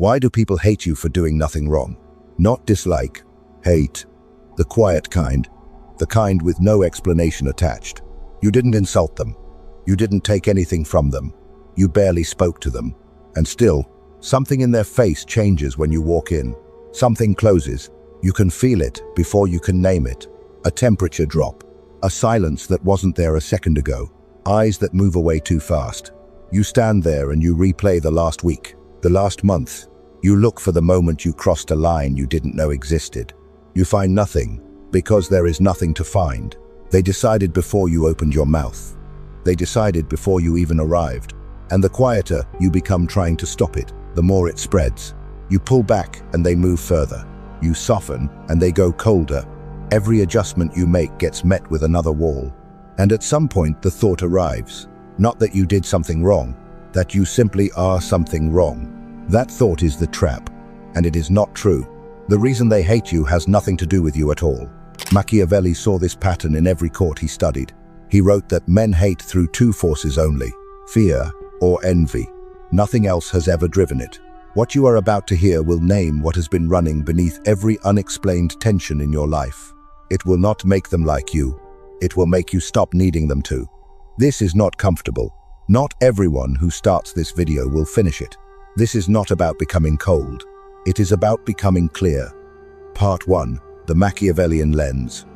Why do people hate you for doing nothing wrong? Not dislike, hate. The quiet kind. The kind with no explanation attached. You didn't insult them. You didn't take anything from them. You barely spoke to them. And still, something in their face changes when you walk in. Something closes. You can feel it before you can name it. A temperature drop. A silence that wasn't there a second ago. Eyes that move away too fast. You stand there and you replay the last week, the last month. You look for the moment you crossed a line you didn't know existed. You find nothing, because there is nothing to find. They decided before you opened your mouth. They decided before you even arrived. And the quieter you become trying to stop it, the more it spreads. You pull back and they move further. You soften and they go colder. Every adjustment you make gets met with another wall. And at some point the thought arrives. Not that you did something wrong, that you simply are something wrong. That thought is the trap, and it is not true. The reason they hate you has nothing to do with you at all. Machiavelli saw this pattern in every court he studied. He wrote that men hate through two forces only, fear or envy. Nothing else has ever driven it. What you are about to hear will name what has been running beneath every unexplained tension in your life. It will not make them like you. It will make you stop needing them to. This is not comfortable. Not everyone who starts this video will finish it. This is not about becoming cold. It is about becoming clear. Part 1. The Machiavellian Lens.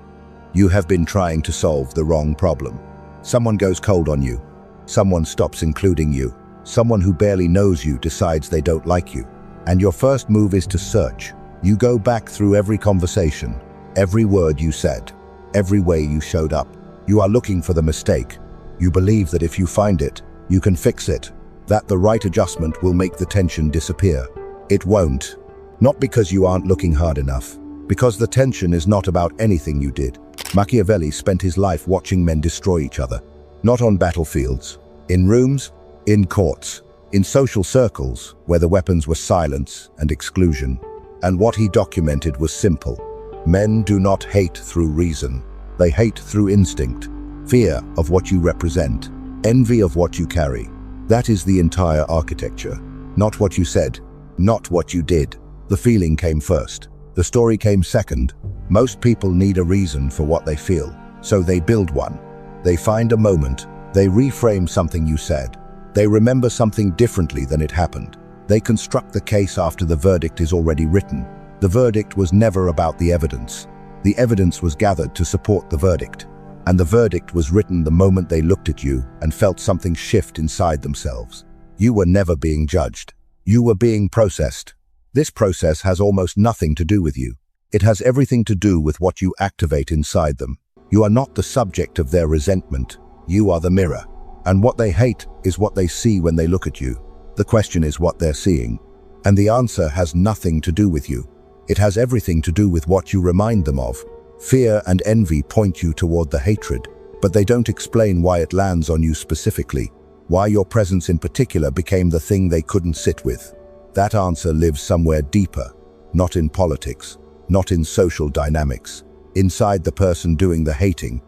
You have been trying to solve the wrong problem. Someone goes cold on you. Someone stops including you. Someone who barely knows you decides they don't like you. And your first move is to search. You go back through every conversation, every word you said, every way you showed up. You are looking for the mistake. You believe that if you find it, you can fix it, that the right adjustment will make the tension disappear. It won't. Not because you aren't looking hard enough, because the tension is not about anything you did. Machiavelli spent his life watching men destroy each other. Not on battlefields, in rooms, in courts, in social circles where the weapons were silence and exclusion. And what he documented was simple. Men do not hate through reason. They hate through instinct. Fear of what you represent, envy of what you carry. That is the entire architecture. Not what you said, not what you did. The feeling came first. The story came second. Most people need a reason for what they feel, so they build one. They find a moment. They reframe something you said. They remember something differently than it happened. They construct the case after the verdict is already written. The verdict was never about the evidence. The evidence was gathered to support the verdict. And the verdict was written the moment they looked at you and felt something shift inside themselves. You were never being judged. You were being processed. This process has almost nothing to do with you. It has everything to do with what you activate inside them. You are not the subject of their resentment. You are the mirror. And what they hate is what they see when they look at you. The question is what they're seeing. And the answer has nothing to do with you. It has everything to do with what you remind them of. Fear and envy point you toward the hatred, but they don't explain why it lands on you specifically, why your presence in particular became the thing they couldn't sit with. That answer lives somewhere deeper, not in politics, not in social dynamics, inside the person doing the hating.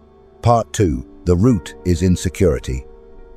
Part 2. The root is insecurity.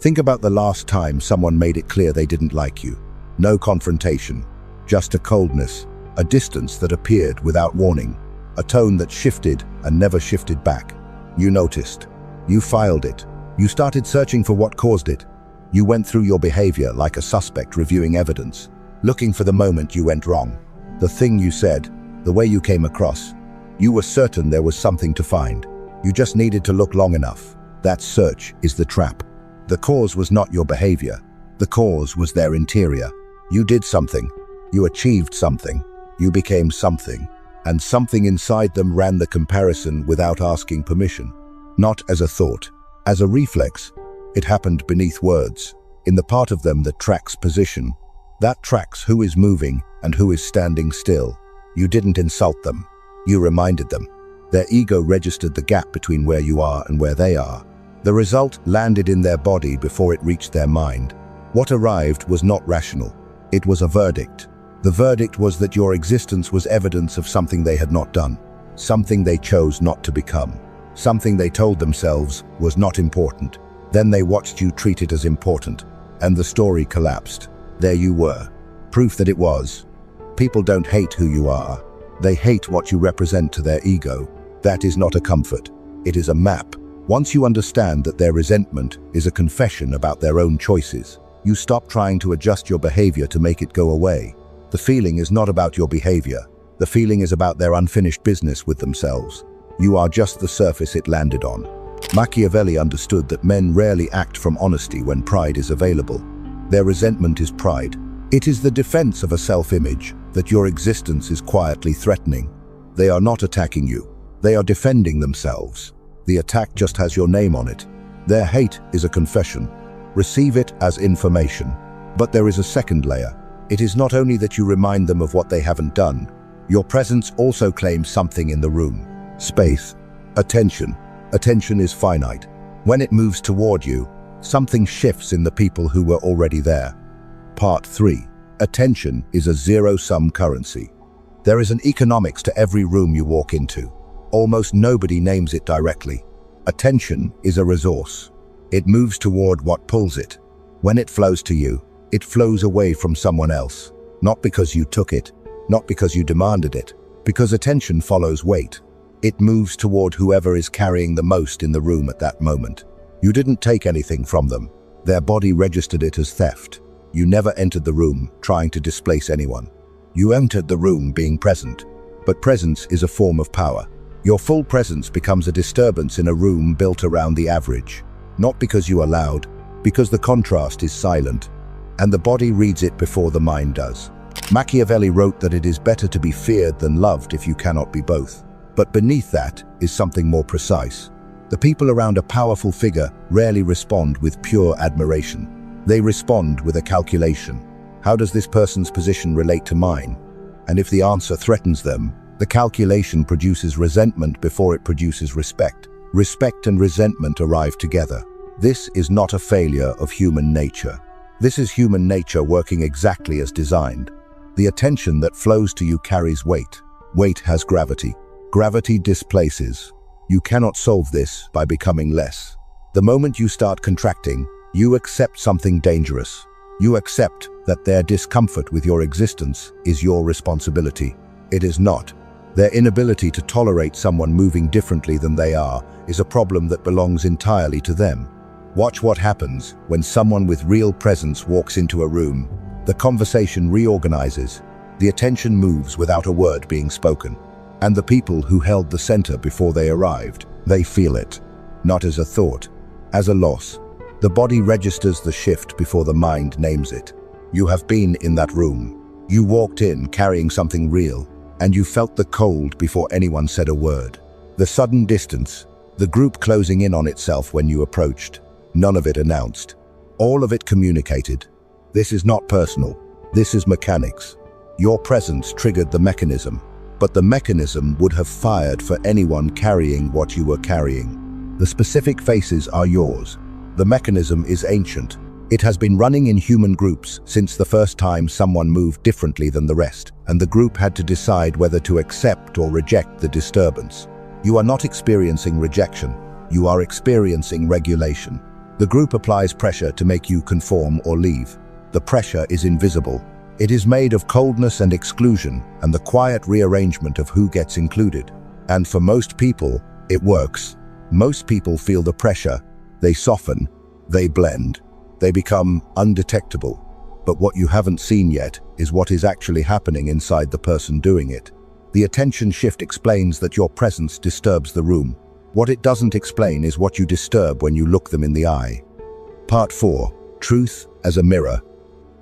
Think about the last time someone made it clear they didn't like you. No confrontation, just a coldness, a distance that appeared without warning. A tone that shifted and never shifted back. You noticed. You filed it. You started searching for what caused it. You went through your behavior like a suspect reviewing evidence, looking for the moment you went wrong. The thing you said, the way you came across. You were certain there was something to find. You just needed to look long enough. That search is the trap. The cause was not your behavior. The cause was their interior. You did something. You achieved something. You became something. And something inside them ran the comparison without asking permission. Not as a thought, as a reflex. It happened beneath words, in the part of them that tracks position. That tracks who is moving and who is standing still. You didn't insult them. You reminded them. Their ego registered the gap between where you are and where they are. The result landed in their body before it reached their mind. What arrived was not rational. It was a verdict. The verdict was that your existence was evidence of something they had not done, something they chose not to become, something they told themselves was not important. Then they watched you treat it as important, and the story collapsed. There you were, proof that it was. People don't hate who you are. They hate what you represent to their ego. That is not a comfort. It is a map. Once you understand that their resentment is a confession about their own choices, you stop trying to adjust your behavior to make it go away. The feeling is not about your behavior. The feeling is about their unfinished business with themselves. You are just the surface it landed on. Machiavelli understood that men rarely act from honesty when pride is available. Their resentment is pride. It is the defense of a self-image that your existence is quietly threatening. They are not attacking you. They are defending themselves. The attack just has your name on it. Their hate is a confession. Receive it as information. But there is a second layer. It is not only that you remind them of what they haven't done. Your presence also claims something in the room. Space. Attention. Attention is finite. When it moves toward you, something shifts in the people who were already there. Part 3. Attention is a zero-sum currency. There is an economics to every room you walk into. Almost nobody names it directly. Attention is a resource. It moves toward what pulls it. When it flows to you, it flows away from someone else. Not because you took it, not because you demanded it, because attention follows weight. It moves toward whoever is carrying the most in the room at that moment. You didn't take anything from them. Their body registered it as theft. You never entered the room trying to displace anyone. You entered the room being present. But presence is a form of power. Your full presence becomes a disturbance in a room built around the average. Not because you are loud, because the contrast is silent, and the body reads it before the mind does. Machiavelli wrote that it is better to be feared than loved if you cannot be both. But beneath that is something more precise. The people around a powerful figure rarely respond with pure admiration. They respond with a calculation. How does this person's position relate to mine? And if the answer threatens them, the calculation produces resentment before it produces respect. Respect and resentment arrive together. This is not a failure of human nature. This is human nature working exactly as designed. The attention that flows to you carries weight. Weight has gravity. Gravity displaces. You cannot solve this by becoming less. The moment you start contracting, you accept something dangerous. You accept that their discomfort with your existence is your responsibility. It is not. Their inability to tolerate someone moving differently than they are is a problem that belongs entirely to them. Watch what happens when someone with real presence walks into a room. The conversation reorganizes. The attention moves without a word being spoken. And the people who held the center before they arrived, they feel it. Not as a thought, as a loss. The body registers the shift before the mind names it. You have been in that room. You walked in carrying something real, and you felt the cold before anyone said a word. The sudden distance, the group closing in on itself when you approached. None of it announced. All of it communicated. This is not personal. This is mechanics. Your presence triggered the mechanism, but the mechanism would have fired for anyone carrying what you were carrying. The specific faces are yours. The mechanism is ancient. It has been running in human groups since the first time someone moved differently than the rest, and the group had to decide whether to accept or reject the disturbance. You are not experiencing rejection. You are experiencing regulation. The group applies pressure to make you conform or leave. The pressure is invisible. It is made of coldness and exclusion and the quiet rearrangement of who gets included. And for most people, it works. Most people feel the pressure. They soften. They blend. They become undetectable. But what you haven't seen yet is what is actually happening inside the person doing it. The attention shift explains that your presence disturbs the room. What it doesn't explain is what you disturb when you look them in the eye. Part 4. Truth as a mirror.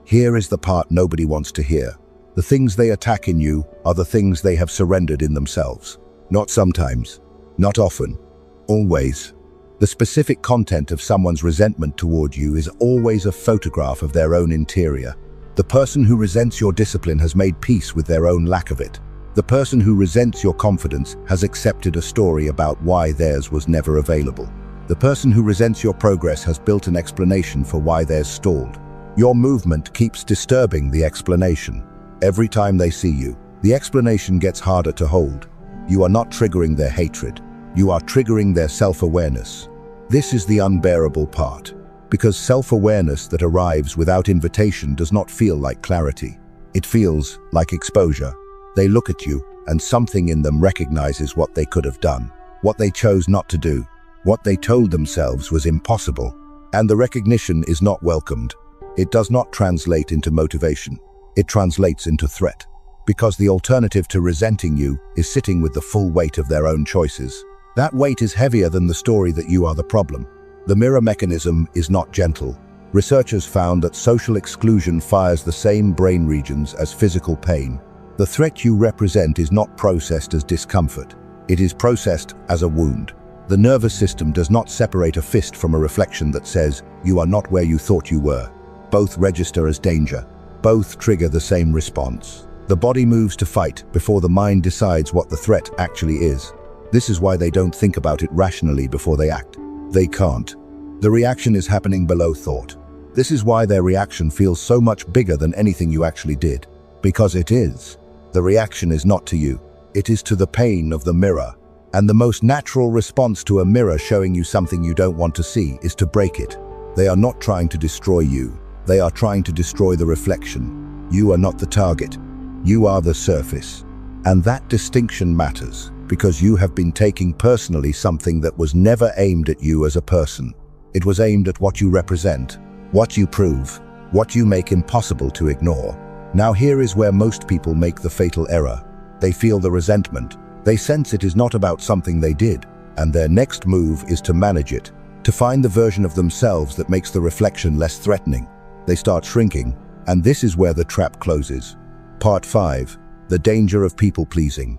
Here is the part nobody wants to hear. The things they attack in you are the things they have surrendered in themselves. Not sometimes. Not often. Always. The specific content of someone's resentment toward you is always a photograph of their own interior. The person who resents your discipline has made peace with their own lack of it. The person who resents your confidence has accepted a story about why theirs was never available. The person who resents your progress has built an explanation for why theirs stalled. Your movement keeps disturbing the explanation. Every time they see you, the explanation gets harder to hold. You are not triggering their hatred. You are triggering their self-awareness. This is the unbearable part, because self-awareness that arrives without invitation does not feel like clarity. It feels like exposure. They look at you, and something in them recognizes what they could have done, what they chose not to do, what they told themselves was impossible. And the recognition is not welcomed. It does not translate into motivation. It translates into threat. Because the alternative to resenting you is sitting with the full weight of their own choices. That weight is heavier than the story that you are the problem. The mirror mechanism is not gentle. Researchers found that social exclusion fires the same brain regions as physical pain. The threat you represent is not processed as discomfort. It is processed as a wound. The nervous system does not separate a fist from a reflection that says, "You are not where you thought you were." Both register as danger. Both trigger the same response. The body moves to fight before the mind decides what the threat actually is. This is why they don't think about it rationally before they act. They can't. The reaction is happening below thought. This is why their reaction feels so much bigger than anything you actually did. Because it is. The reaction is not to you. It is to the pain of the mirror. And the most natural response to a mirror showing you something you don't want to see is to break it. They are not trying to destroy you. They are trying to destroy the reflection. You are not the target. You are the surface. And that distinction matters, because you have been taking personally something that was never aimed at you as a person. It was aimed at what you represent, what you prove, what you make impossible to ignore. Now here is where most people make the fatal error. They feel the resentment. They sense it is not about something they did, and their next move is to manage it, to find the version of themselves that makes the reflection less threatening. They start shrinking, and this is where the trap closes. Part 5. The danger of people-pleasing.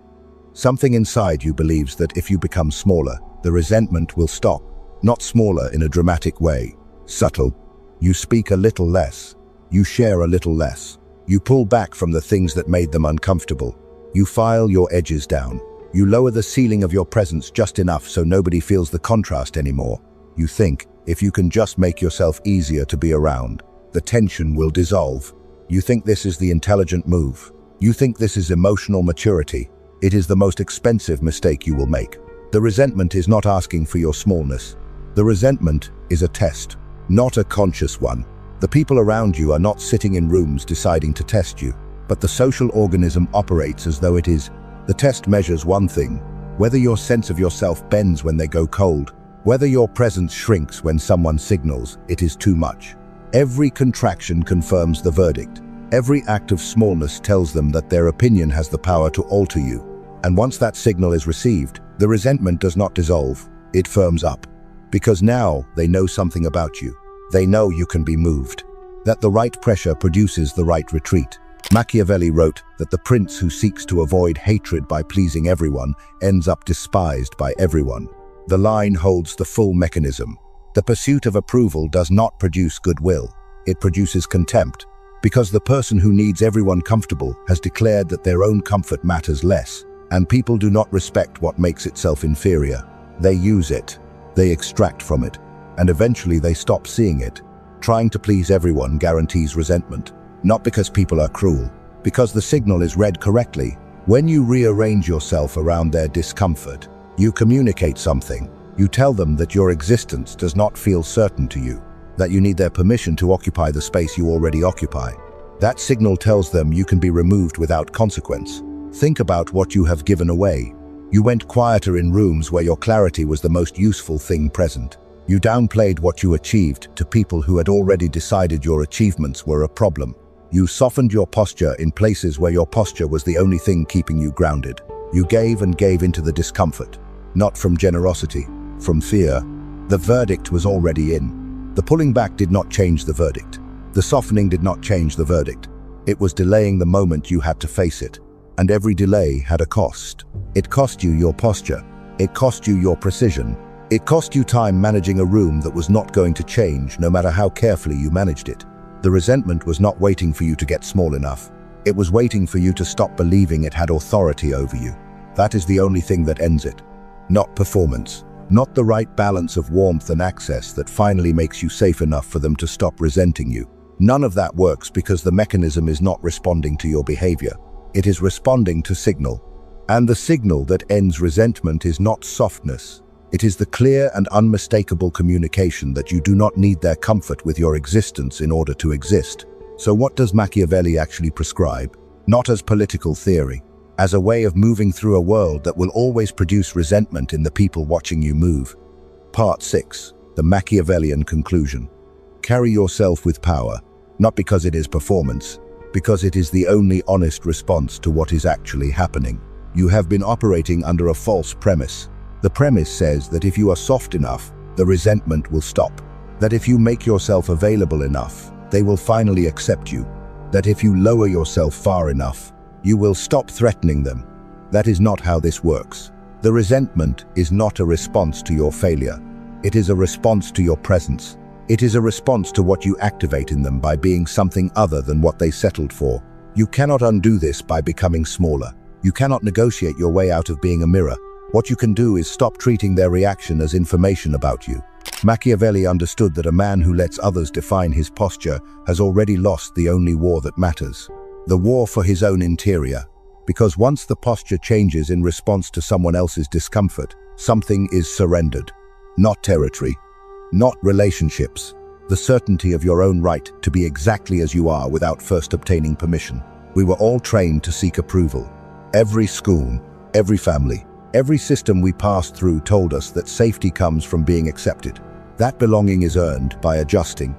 Something inside you believes that if you become smaller, the resentment will stop. Not smaller in a dramatic way. Subtle. You speak a little less. You share a little less. You pull back from the things that made them uncomfortable. You file your edges down. You lower the ceiling of your presence just enough so nobody feels the contrast anymore. You think, if you can just make yourself easier to be around, the tension will dissolve. You think this is the intelligent move. You think this is emotional maturity. It is the most expensive mistake you will make. The resentment is not asking for your smallness. The resentment is a test, not a conscious one. The people around you are not sitting in rooms deciding to test you, but the social organism operates as though it is. The test measures one thing: whether your sense of yourself bends when they go cold, whether your presence shrinks when someone signals it is too much. Every contraction confirms the verdict. Every act of smallness tells them that their opinion has the power to alter you. And once that signal is received, the resentment does not dissolve, it firms up. Because now they know something about you. They know you can be moved. That the right pressure produces the right retreat. Machiavelli wrote that the prince who seeks to avoid hatred by pleasing everyone ends up despised by everyone. The line holds the full mechanism. The pursuit of approval does not produce goodwill. It produces contempt. Because the person who needs everyone comfortable has declared that their own comfort matters less, and people do not respect what makes itself inferior. They use it. They extract from it. And eventually they stop seeing it. Trying to please everyone guarantees resentment. Not because people are cruel, because the signal is read correctly. When you rearrange yourself around their discomfort, you communicate something. You tell them that your existence does not feel certain to you, that you need their permission to occupy the space you already occupy. That signal tells them you can be removed without consequence. Think about what you have given away. You went quieter in rooms where your clarity was the most useful thing present. You downplayed what you achieved to people who had already decided your achievements were a problem. You softened your posture in places where your posture was the only thing keeping you grounded. You gave and gave into the discomfort, not from generosity, from fear. The verdict was already in. The pulling back did not change the verdict. The softening did not change the verdict. It was delaying the moment you had to face it. And every delay had a cost. It cost you your posture. It cost you your precision. It cost you time managing a room that was not going to change no matter how carefully you managed it. The resentment was not waiting for you to get small enough. It was waiting for you to stop believing it had authority over you. That is the only thing that ends it. Not performance. Not the right balance of warmth and access that finally makes you safe enough for them to stop resenting you. None of that works because the mechanism is not responding to your behavior. It is responding to signal. And the signal that ends resentment is not softness. It is the clear and unmistakable communication that you do not need their comfort with your existence in order to exist. So what does Machiavelli actually prescribe? Not as political theory, as a way of moving through a world that will always produce resentment in the people watching you move. Part 6. The Machiavellian conclusion. Carry yourself with power, not because it is performance, because it is the only honest response to what is actually happening. You have been operating under a false premise. The premise says that if you are soft enough, the resentment will stop. That if you make yourself available enough, they will finally accept you. That if you lower yourself far enough, you will stop threatening them. That is not how this works. The resentment is not a response to your failure. It is a response to your presence. It is a response to what you activate in them by being something other than what they settled for. You cannot undo this by becoming smaller. You cannot negotiate your way out of being a mirror. What you can do is stop treating their reaction as information about you. Machiavelli understood that a man who lets others define his posture has already lost the only war that matters. The war for his own interior. Because once the posture changes in response to someone else's discomfort, something is surrendered. Not territory, not relationships, the certainty of your own right to be exactly as you are without first obtaining permission. We were all trained to seek approval. Every school, every family, every system we passed through told us that safety comes from being accepted. That belonging is earned by adjusting.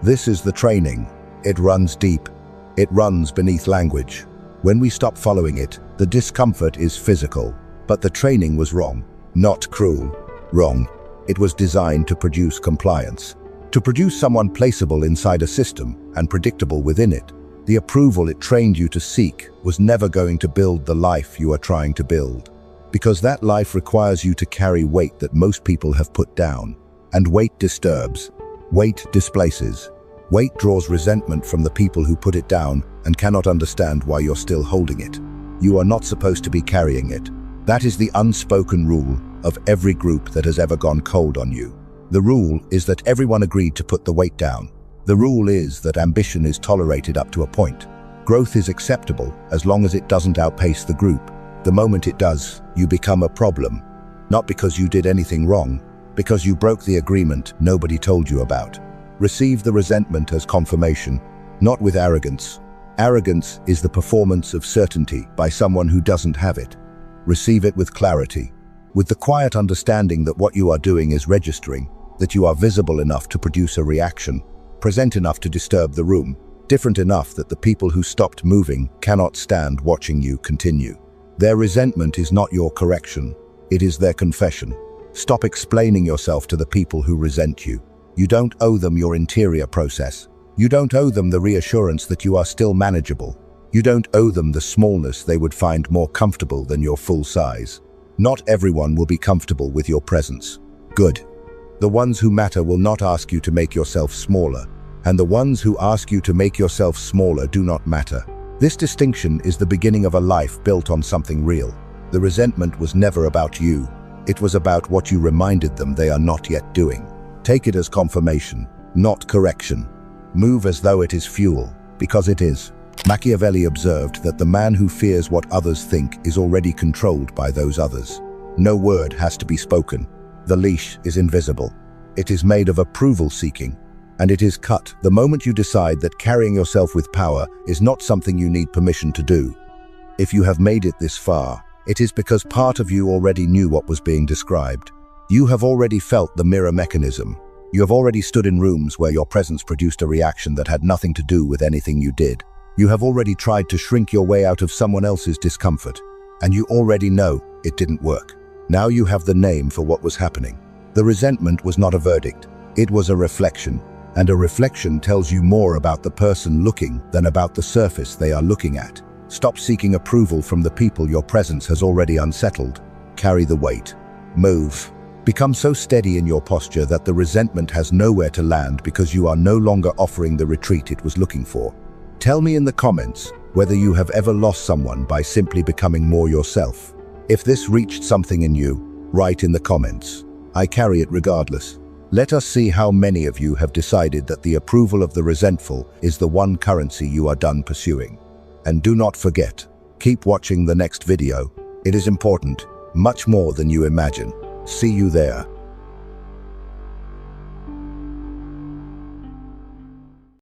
This is the training. It runs deep. It runs beneath language. When we stop following it, the discomfort is physical. But the training was wrong. Not cruel. Wrong. It was designed to produce compliance. To produce someone placeable inside a system and predictable within it. The approval it trained you to seek was never going to build the life you are trying to build. Because that life requires you to carry weight that most people have put down. And weight disturbs. Weight displaces. Weight draws resentment from the people who put it down and cannot understand why you're still holding it. You are not supposed to be carrying it. That is the unspoken rule of every group that has ever gone cold on you. The rule is that everyone agreed to put the weight down. The rule is that ambition is tolerated up to a point. Growth is acceptable as long as it doesn't outpace the group. The moment it does, you become a problem. Not because you did anything wrong, because you broke the agreement nobody told you about. Receive the resentment as confirmation, not with arrogance. Arrogance is the performance of certainty by someone who doesn't have it. Receive it with clarity, with the quiet understanding that what you are doing is registering, that you are visible enough to produce a reaction, present enough to disturb the room, different enough that the people who stopped moving cannot stand watching you continue. Their resentment is not your correction, it is their confession. Stop explaining yourself to the people who resent you. You don't owe them your interior process. You don't owe them the reassurance that you are still manageable. You don't owe them the smallness they would find more comfortable than your full size. Not everyone will be comfortable with your presence. Good. The ones who matter will not ask you to make yourself smaller, and the ones who ask you to make yourself smaller do not matter. This distinction is the beginning of a life built on something real. The resentment was never about you. It was about what you reminded them they are not yet doing. Take it as confirmation, not correction. Move as though it is fuel, because it is. Machiavelli observed that the man who fears what others think is already controlled by those others. No word has to be spoken. The leash is invisible. It is made of approval seeking, and it is cut the moment you decide that carrying yourself with power is not something you need permission to do. If you have made it this far, it is because part of you already knew what was being described. You have already felt the mirror mechanism. You have already stood in rooms where your presence produced a reaction that had nothing to do with anything you did. You have already tried to shrink your way out of someone else's discomfort, and you already know it didn't work. Now you have the name for what was happening. The resentment was not a verdict. It was a reflection, and a reflection tells you more about the person looking than about the surface they are looking at. Stop seeking approval from the people your presence has already unsettled. Carry the weight. Move. Become so steady in your posture that the resentment has nowhere to land because you are no longer offering the retreat it was looking for. Tell me in the comments whether you have ever lost someone by simply becoming more yourself. If this reached something in you, write in the comments. I carry it regardless. Let us see how many of you have decided that the approval of the resentful is the one currency you are done pursuing. And do not forget, keep watching the next video. It is important, much more than you imagine. See you there.